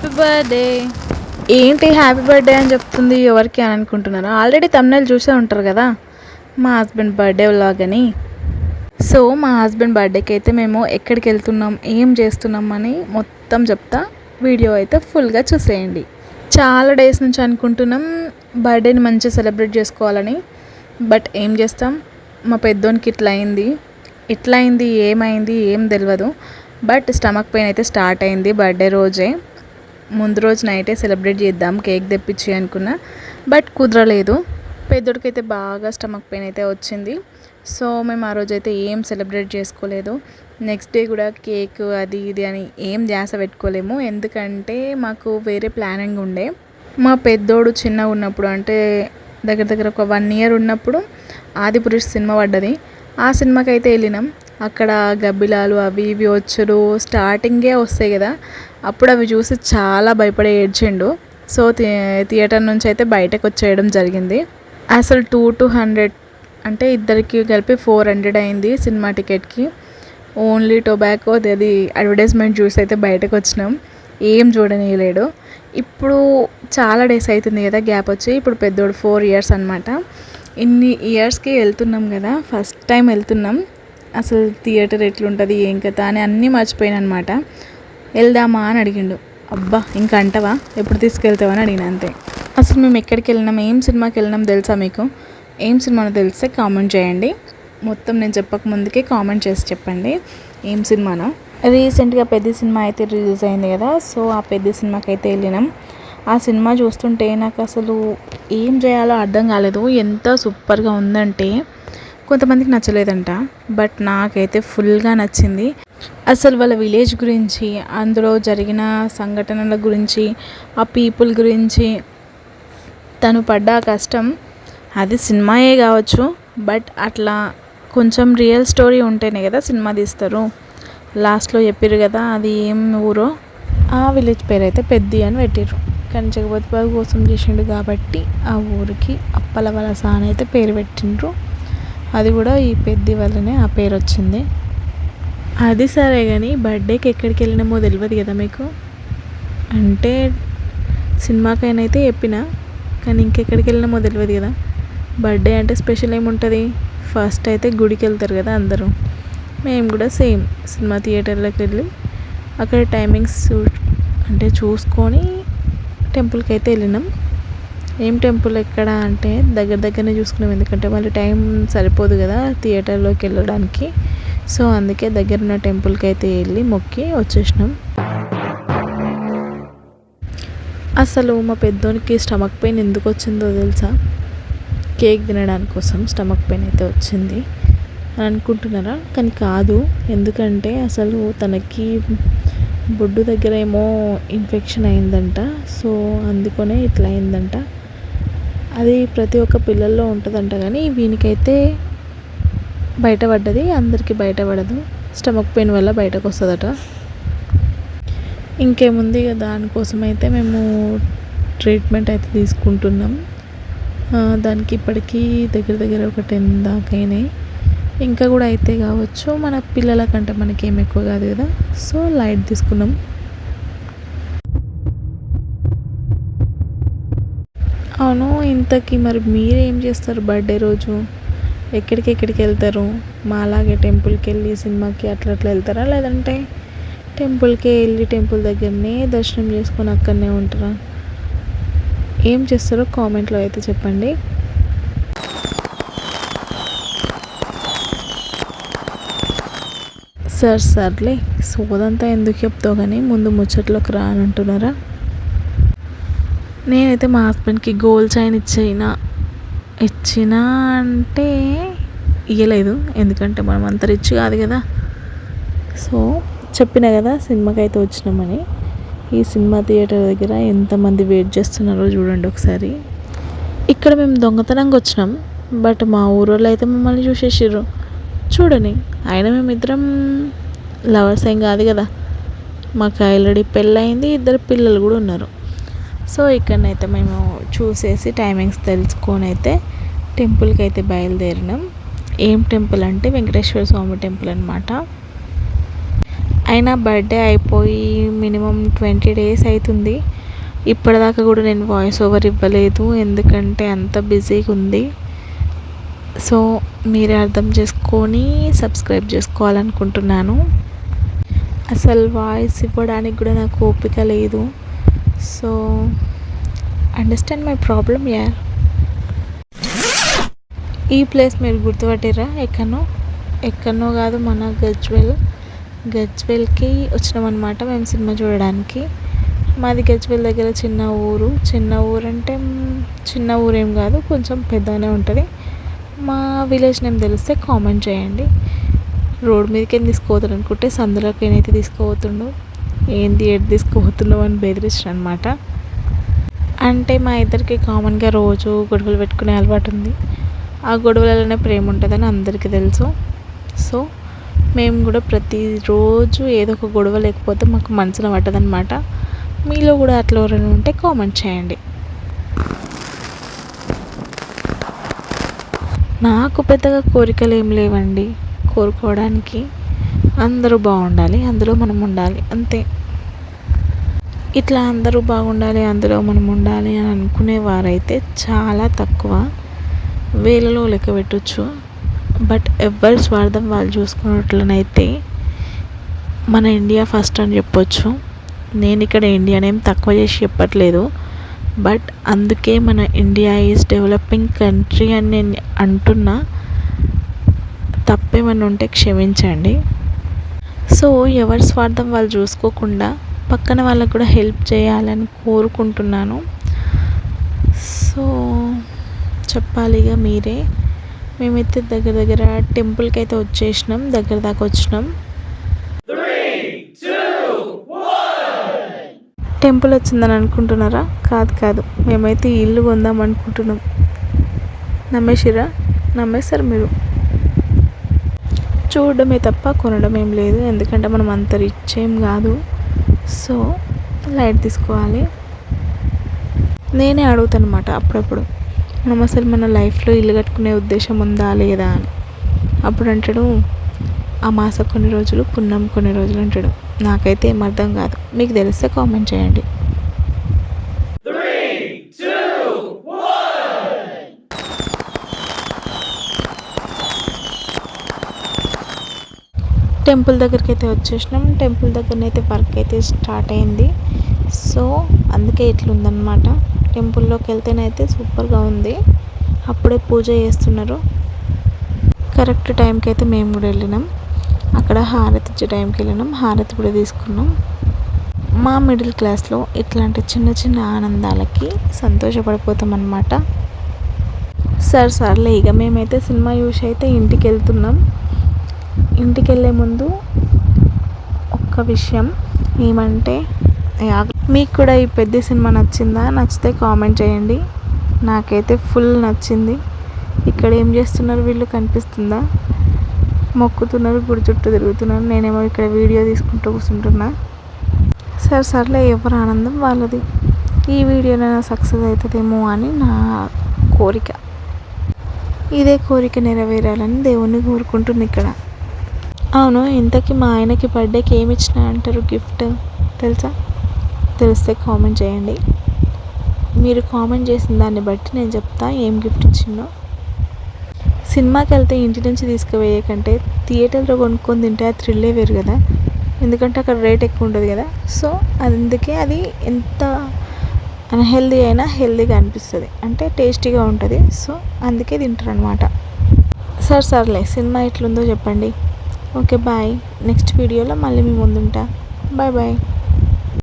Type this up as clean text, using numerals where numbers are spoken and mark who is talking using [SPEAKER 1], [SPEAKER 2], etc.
[SPEAKER 1] Happy birthday. ఏంటి happy birthday అని చెప్తుంది, ఎవరికి అని అనుకుంటున్నారా? ఆల్రెడీ తమ్నైల్ చూసే ఉంటారు కదా, మా హస్బెండ్ బర్త్డే వ్లాగ్ అని. సో మా హస్బెండ్ బర్త్డేకి అయితే మేము ఎక్కడికి వెళ్తున్నాం, ఏం చేస్తున్నాం అని మొత్తం చెప్తా. వీడియో అయితే ఫుల్గా చూసేయండి. చాలా డేస్ నుంచి అనుకుంటున్నాం బర్త్డేని మంచిగా సెలబ్రేట్ చేసుకోవాలని. బట్ ఏం చేస్తాం, మా పెద్దోనికి ఇట్లా అయింది ఏమైంది ఏం తెలియదు. బట్ స్టమక్ పెయిన్ అయితే స్టార్ట్ అయింది బర్త్డే రోజే. ముందు రోజు నైటే సెలబ్రేట్ చేద్దాం కేక్ తెప్పించి అనుకున్నా, బట్ కుదరలేదు. పెద్దోడికి అయితే బాగా స్టమక్ పెయిన్ అయితే వచ్చింది. సో మేము ఆ రోజు అయితే ఏం సెలబ్రేట్ చేసుకోలేదు. నెక్స్ట్ డే కూడా కేక్ అది ఇది అని ఏం ధ్యాస పెట్టుకోలేము, ఎందుకంటే మాకు వేరే ప్లానింగ్ ఉండే. మా పెద్దోడు చిన్నగా ఉన్నప్పుడు, అంటే దగ్గర ఒక 1 year ఉన్నప్పుడు ఆదిపురుష్ సినిమా పడ్డది. ఆ సినిమాకి అయితే వెళ్ళినాం. అక్కడ గబ్బిలాలు అవి ఇవి వచ్చుడు స్టార్టింగే వస్తాయి కదా, అప్పుడు అవి చూసి చాలా భయపడి ఏడ్చిండు. సో థియేటర్ నుంచి అయితే బయటకు వచ్చేయడం జరిగింది. అసలు 200 అంటే ఇద్దరికి కలిపి 400 అయింది సినిమా టికెట్కి. ఓన్లీ టొబాకో అది అడ్వర్టైజ్మెంట్ చూసి అయితే బయటకు వచ్చినాం, ఏం చూడనీయలేడు. ఇప్పుడు చాలా డేస్ అవుతుంది కదా గ్యాప్ వచ్చి, ఇప్పుడు పెద్దోడు 4 years అనమాట. ఇన్ని ఇయర్స్కి వెళ్తున్నాం కదా, ఫస్ట్ టైం వెళ్తున్నాం. అసలు థియేటర్ ఎట్లుంటుంది ఏం కదా అని అన్నీ మర్చిపోయాను అనమాట. వెళ్దామా అని అడిగిండు. అబ్బా ఇంకా అంటవా, ఎప్పుడు తీసుకెళ్తావని అడిగిన అంతే. అసలు మేము ఎక్కడికి వెళ్ళినాం, ఏం సినిమాకి వెళ్ళినాం తెలుసా మీకు? ఏం సినిమానో తెలిస్తే కామెంట్ చేయండి. మొత్తం నేను చెప్పక ముందుకే కామెంట్ చేసి చెప్పండి ఏం సినిమానో. రీసెంట్గా పెద్ద సినిమా అయితే రిలీజ్ అయింది కదా, సో ఆ పెద్ద సినిమాకి అయితే వెళ్ళినాం. ఆ సినిమా చూస్తుంటే నాకు అసలు ఏం చేయాలో అర్థం కాలేదు. ఎంత సూపర్గా ఉందంటే, కొంతమందికి నచ్చలేదంట, బట్ నాకైతే ఫుల్గా నచ్చింది. అసలు వాళ్ళ విలేజ్ గురించి, అందులో జరిగిన సంఘటనల గురించి, ఆ పీపుల్ గురించి, తను పడ్డ కష్టం, అది సినిమాయే కావచ్చు, బట్ అట్లా కొంచెం రియల్ స్టోరీ ఉంటేనే కదా సినిమా తీస్తారు. లాస్ట్లో చెప్పారు కదా అది ఏం ఊరో, ఆ విలేజ్ పేరు అయితే పెద్ది అని పెట్టారు. కానీ జగపతి బాబు కోసం చేసిండు కాబట్టి ఆ ఊరికి అప్పల వలస అని అయితే పేరు పెట్టిండ్రు. అది కూడా ఈ పెద్ది వల్లనే ఆ పేరు వచ్చింది. అది సరే కానీ బర్త్డేకి ఎక్కడికి వెళ్ళినామో తెలియదు కదా మీకు. అంటే సినిమాకైనా అయితే చెప్పిన, కానీ ఇంకెక్కడికి వెళ్ళినామో తెలియదు కదా. బర్త్డే అంటే స్పెషల్ ఏముంటుంది, ఫస్ట్ అయితే గుడికి వెళ్తారు కదా అందరూ. మేము కూడా సేమ్ సినిమా థియేటర్లోకి వెళ్ళి అక్కడ టైమింగ్స్ అంటే చూసుకొని టెంపుల్కి అయితే వెళ్ళినాం. ఏం టెంపుల్ ఎక్కడ అంటే దగ్గరనే చూసుకున్నాం, ఎందుకంటే మళ్ళీ టైం సరిపోదు కదా థియేటర్లోకి వెళ్ళడానికి. సో అందుకే దగ్గరున్న టెంపుల్కి అయితే వెళ్ళి మొక్కి వచ్చేసినాం. అసలు మా పెద్దోనికి స్టమక్ పెయిన్ ఎందుకు వచ్చిందో తెలుసా? కేక్ తినడానికి కోసం స్టమక్ పెయిన్ అయితే వచ్చింది అని అనుకుంటున్నారా? కానీ కాదు. ఎందుకంటే అసలు తనకి బొడ్డు దగ్గర ఏమో ఇన్ఫెక్షన్ అయిందంట. సో అందుకనే ఇట్లా అయిందంట. అది ప్రతి ఒక్క పిల్లల్లో ఉంటుందంట, కానీ వీనికైతే బయటపడ్డది, అందరికీ బయటపడదు. స్టమక్ పెయిన్ వల్ల బయటకు వస్తుందట. ఇంకేముంది ఇక దానికోసం అయితే మేము ట్రీట్మెంట్ అయితే తీసుకుంటున్నాం. దానికి ఇప్పటికీ దగ్గర ఒక 10 దాకా అయినాయి. ఇంకా కూడా అయితే కావచ్చు, మన పిల్లల కంటే మనకేం ఎక్కువ కాదు కదా, సో లైట్ తీసుకున్నాం. అవును, ఇంతకీ మరి మీరేం చేస్తారు బర్త్డే రోజు? ఎక్కడికి వెళ్తారు? మా అలాగే టెంపుల్కి వెళ్ళి సినిమాకి అట్లా వెళ్తారా, లేదంటే టెంపుల్కి వెళ్ళి టెంపుల్ దగ్గరనే దర్శనం చేసుకొని అక్కడనే ఉంటారా? ఏం చేస్తారో కామెంట్లో అయితే చెప్పండి. సర్లే, సోదంతా ఎందుకు చెప్తావు కానీ ముందు ముచ్చట్లోకి రానంటున్నారా? నేనైతే మా హస్బెండ్కి గోల్డ్ చైన్ ఇచ్చినా అంటే ఇవ్వలేదు, ఎందుకంటే మనం అంత రిచ్ కాదు కదా. సో చెప్పిన కదా సినిమాకి అయితే వచ్చినామని. ఈ సినిమా థియేటర్ దగ్గర ఎంతమంది వెయిట్ చేస్తున్నారో చూడండి ఒకసారి. ఇక్కడ మేము దొంగతనంగా వచ్చినాం, బట్ మా ఊరోళ్ళు అయితే మమ్మల్ని చూసేసారు చూడని. అయినా మేమిద్దరం లవర్స్ ఏం కాదు కదా, మాకు ఆల్రెడీ పెళ్ళయింది, 2 పిల్లలు కూడా ఉన్నారు. సో ఇక్కడనైతే మేము చూసేసి టైమింగ్స్ తెలుసుకొని అయితే టెంపుల్కి అయితే బయలుదేరినాం. ఏం టెంపుల్ అంటే వెంకటేశ్వర స్వామి టెంపుల్ అనమాట. అయినా బర్త్డే అయిపోయి మినిమం 20 డేస్ అవుతుంది. ఇప్పటిదాకా కూడా నేను వాయిస్ ఓవర్ ఇవ్వలేదు, ఎందుకంటే అంత బిజీగా ఉంది. సో మీరే అర్థం చేసుకొని సబ్స్క్రైబ్ చేసుకోవాలనుకుంటున్నాను. అసలు వాయిస్ ఇవ్వడానికి కూడా నాకు ఓపిక లేదు. సో అండర్స్టాండ్ మై ప్రాబ్లమ్ యార్. ఈ ప్లేస్ మీరు గుర్తుపట్టిరా? ఎక్కడనో కాదు, మన గజ్వెల్కి వచ్చినాం అనమాట మేము సినిమా చూడడానికి. మాది గజ్వెల్ దగ్గర చిన్న ఊరు అంటే చిన్న ఊరేం కాదు, కొంచెం పెద్దగానే ఉంటుంది. మా విలేజ్ నేమ్ తెలిస్తే కామెంట్ చేయండి. రోడ్ మీదకి ఏం తీసుకుపోతాడు అనుకుంటే సందులోకి ఏనైతే తీసుకుపోతుండో, ఏంది ఎటు తీసుకుపోతున్నావు అని బెదిరించాడు అనమాట. అంటే మా ఇద్దరికి కామన్గా రోజు గొడవలు పెట్టుకునే అలవాటు ఉంది. ఆ గొడవలలోనే ప్రేమ ఉంటుందని అందరికీ తెలుసు. సో మేము కూడా ప్రతిరోజు ఏదో ఒక గొడవ లేకపోతే మాకు మనసున పట్టదనమాట. మీలో కూడా అట్లా ఎవరైనా ఉంటే కామెంట్ చేయండి. నాకు పెద్దగా కోరికలు ఏం లేవండి కోరుకోవడానికి. అందరూ బాగుండాలి, అందులో మనం ఉండాలి, అంతే. ఇట్లా అందరూ బాగుండాలి, అందులో మనం ఉండాలి అని అనుకునేవారైతే చాలా తక్కువ, వేలలో లెక్క పెట్టచ్చు. బట్ ఎవరి స్వార్థం వాళ్ళు చూసుకున్నట్లనైతే మన ఇండియా ఫస్ట్ అని చెప్పొచ్చు. నేను ఇక్కడ ఇండియానేం తక్కువ చేసి చెప్పట్లేదు, బట్ అందుకే మన ఇండియా ఈజ్ డెవలపింగ్ కంట్రీ అని నేను అంటున్నా. తప్పేమన్నా ఉంటే క్షమించండి. సో ఎవరి స్వార్థం వాళ్ళు చూసుకోకుండా పక్కన వాళ్ళకు కూడా హెల్ప్ చేయాలని కోరుకుంటున్నాను. సో చెప్పాలిగా మీరే. మేమైతే దగ్గర టెంపుల్కి అయితే వచ్చేసినాం, దగ్గర దాకా వచ్చినాం. టెంపుల్ వచ్చిందని అనుకుంటున్నారా? కాదు, మేమైతే ఇల్లు కొందాం అనుకుంటున్నాం. నమ్మేశారు మీరు. చూడడమే తప్ప కొనడం ఏం లేదు, ఎందుకంటే మనం అంత రిచ్ ఏం కాదు. సో లైట్ తీసుకోవాలి. నేనే అడుగుతాను అనమాట అప్పుడప్పుడు, మనం అసలు మన లైఫ్లో ఇల్లు కట్టుకునే ఉద్దేశం ఉందా లేదా అని. అప్పుడు అంటాడు అమాస కొన్ని రోజులు, పున్నం కొన్ని రోజులు అంటాడు. నాకైతే ఏం అర్థం కాదు. మీకు తెలిస్తే కామెంట్ చేయండి. టెంపుల్ దగ్గరికి అయితే వచ్చేసినాం. టెంపుల్ దగ్గరనైతే వర్క్ అయితే స్టార్ట్ అయింది. సో అందుకే ఇట్లుందనమాట. టెంపుల్లోకి వెళ్తేనైతే సూపర్గా ఉంది. అప్పుడే పూజ చేస్తున్నారు. కరెక్ట్ టైంకి అయితే మేము కూడా వెళ్ళినాం. అక్కడ హారతి ఇచ్చే టైంకి వెళ్ళినాం, హారతి కూడా తీసుకున్నాం. మా మిడిల్ క్లాస్లో ఇట్లాంటి చిన్న ఆనందాలకి సంతోషపడిపోతాం అన్నమాట. సర్లే ఇక మేమైతే సినిమా చూసి అయితే ఇంటికి వెళ్తున్నాం. ఇంటికి వెళ్ళే ముందు ఒక్క విషయం ఏమంటే, మీకు కూడా ఈ పెద్ద సినిమా నచ్చిందా? నచ్చితే కామెంట్ చేయండి. నాకైతే ఫుల్ నచ్చింది. ఇక్కడ ఏం చేస్తున్నారు వీళ్ళు కనిపిస్తుందా? మొక్కుతున్నారు, గుడి చుట్టూ తిరుగుతున్నారు. నేనేమో ఇక్కడ వీడియో తీసుకుంటూ కూర్చుంటున్నా. సర్లే ఎవరి ఆనందం వాళ్ళది. ఈ వీడియోనైనా సక్సెస్ అవుతుందేమో అని నా కోరిక. ఇదే కోరిక నెరవేరాలని దేవుణ్ణి కోరుకుంటుంది ఇక్కడ. అవును, ఇంతకీ మా ఆయనకి బర్త్డేకి ఏమి ఇచ్చినా అంటారు గిఫ్ట్ తెలుసా? తెలిస్తే కామెంట్ చేయండి. మీరు కామెంట్ చేసిన దాన్ని బట్టి నేను చెప్తా ఏం గిఫ్ట్ ఇచ్చిందో. సినిమాకి వెళ్తే ఇంటి నుంచి తీసుకుపోయే కంటే థియేటర్లో కొనుక్కొని తింటే ఆ థ్రిల్లే వేరు కదా, ఎందుకంటే అక్కడ రేట్ ఎక్కువ ఉంటుంది కదా. సో అందుకే అది ఎంత అన్హెల్దీ అయినా హెల్దీగా అనిపిస్తుంది, అంటే టేస్టీగా ఉంటుంది. సో అందుకే తింటారు అనమాట. సర్లే సినిమా ఎట్లుందో చెప్పండి. Okay bye. నెక్స్ట్ వీడియోలో మళ్ళీ మీ ముందుంటా. బాయ్.